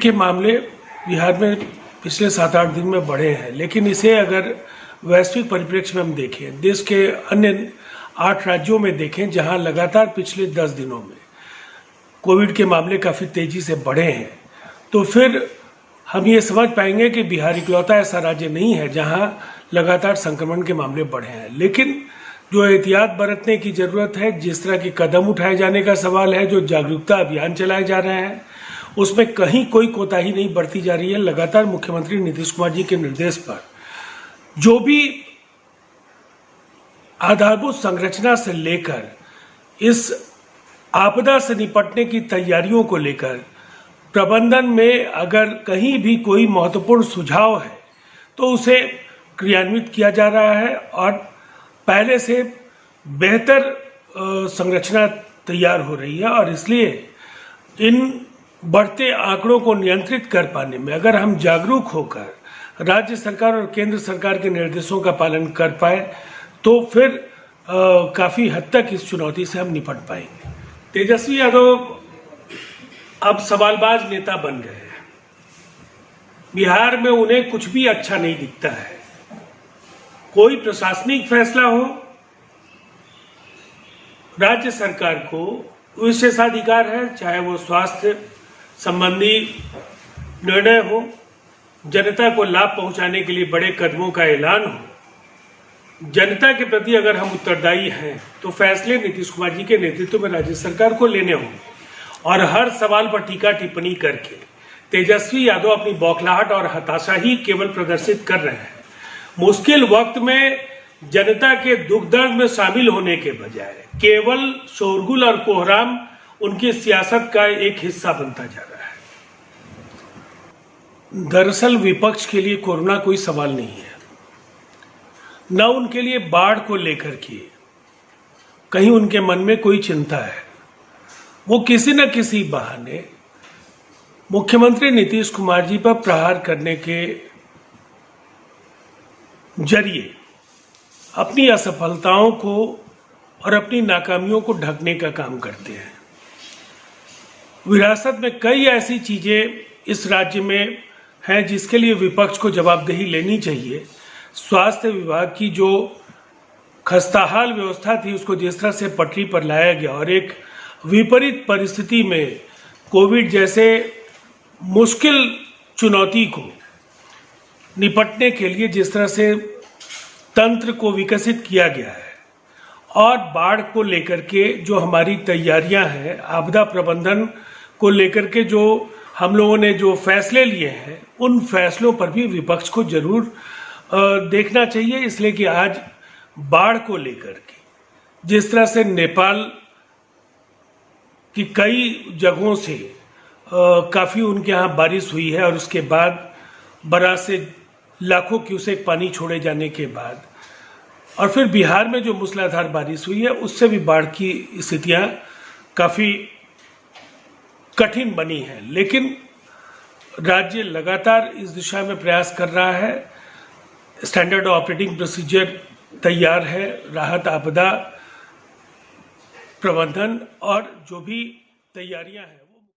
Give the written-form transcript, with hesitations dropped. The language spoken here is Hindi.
के मामले बिहार में पिछले 7-8 दिन में बढ़े हैं, लेकिन इसे अगर वैश्विक परिप्रेक्ष्य में हम देखें, देश के अन्य 8 राज्यों में देखें जहां लगातार पिछले 10 दिनों में कोविड के मामले काफ़ी तेजी से बढ़े हैं, तो फिर हम ये समझ पाएंगे कि बिहार इकलौता ऐसा राज्य नहीं है जहां लगातार संक्रमण के मामले बढ़े हैं। लेकिन जो एहतियात बरतने की ज़रूरत है, जिस तरह के कदम उठाए जाने का सवाल है, जो जागरूकता अभियान चलाए जा रहे हैं, उसमें कहीं कोई कोताही नहीं बरती जा रही है। लगातार मुख्यमंत्री नीतीश कुमार जी के निर्देश पर जो भी आधारभूत संरचना से लेकर इस आपदा से निपटने की तैयारियों को लेकर प्रबंधन में अगर कहीं भी कोई महत्वपूर्ण सुझाव है तो उसे क्रियान्वित किया जा रहा है और पहले से बेहतर संरचना तैयार हो रही है। और इसलिए इन बढ़ते आंकड़ों को नियंत्रित कर पाने में अगर हम जागरूक होकर राज्य सरकार और केंद्र सरकार के निर्देशों का पालन कर पाए तो फिर काफ़ी हद तक इस चुनौती से हम निपट पाएंगे। तेजस्वी यादव अब सवालबाज नेता बन गए हैं। बिहार में उन्हें कुछ भी अच्छा नहीं दिखता है। कोई प्रशासनिक फैसला हो, राज्य सरकार को विशेषाधिकार है, चाहे वो स्वास्थ्य संबंधी निर्णय हो, जनता को लाभ पहुंचाने के लिए बड़े कदमों का ऐलान हो, जनता के प्रति अगर हम उत्तरदायी हैं तो फैसले नीतीश कुमार जी के नेतृत्व में राज्य सरकार को लेने होंगे। और हर सवाल पर टीका टिप्पणी करके तेजस्वी यादव अपनी बौखलाहट और हताशा ही केवल प्रदर्शित कर रहे हैं। मुश्किल वक्त में जनता के दुख दर्द में शामिल होने के बजाय केवल शोरगुल और कोहराम उनकी सियासत का एक हिस्सा बनता जा रहा है। दरअसल विपक्ष के लिए कोरोना कोई सवाल नहीं है, न उनके लिए बाढ़ को लेकर के कहीं उनके मन में कोई चिंता है। वो किसी न किसी बहाने मुख्यमंत्री नीतीश कुमार जी पर प्रहार करने के जरिए अपनी असफलताओं को और अपनी नाकामियों को ढकने का काम करते हैं। विरासत में कई ऐसी चीजें इस राज्य में हैं जिसके लिए विपक्ष को जवाबदेही लेनी चाहिए। स्वास्थ्य विभाग की जो खस्ताहाल व्यवस्था थी उसको जिस तरह से पटरी पर लाया गया और एक विपरीत परिस्थिति में कोविड जैसे मुश्किल चुनौती को निपटने के लिए जिस तरह से तंत्र को विकसित किया गया है और बाढ़ को लेकर के जो हमारी तैयारियां हैं, आपदा प्रबंधन को लेकर के जो हम लोगों ने जो फैसले लिए हैं, उन फैसलों पर भी विपक्ष को जरूर देखना चाहिए। इसलिए कि आज बाढ़ को लेकर के जिस तरह से नेपाल की कई जगहों से काफ़ी उनके यहाँ बारिश हुई है और उसके बाद बराज से लाखों क्यूसेक पानी छोड़े जाने के बाद और फिर बिहार में जो मूसलाधार बारिश हुई है उससे भी बाढ़ की स्थितियाँ काफ़ी कठिन बनी हैं। लेकिन राज्य लगातार इस दिशा में प्रयास कर रहा है। स्टैंडर्ड ऑपरेटिंग प्रोसीजर तैयार है। राहत आपदा प्रबंधन और जो भी तैयारियां हैं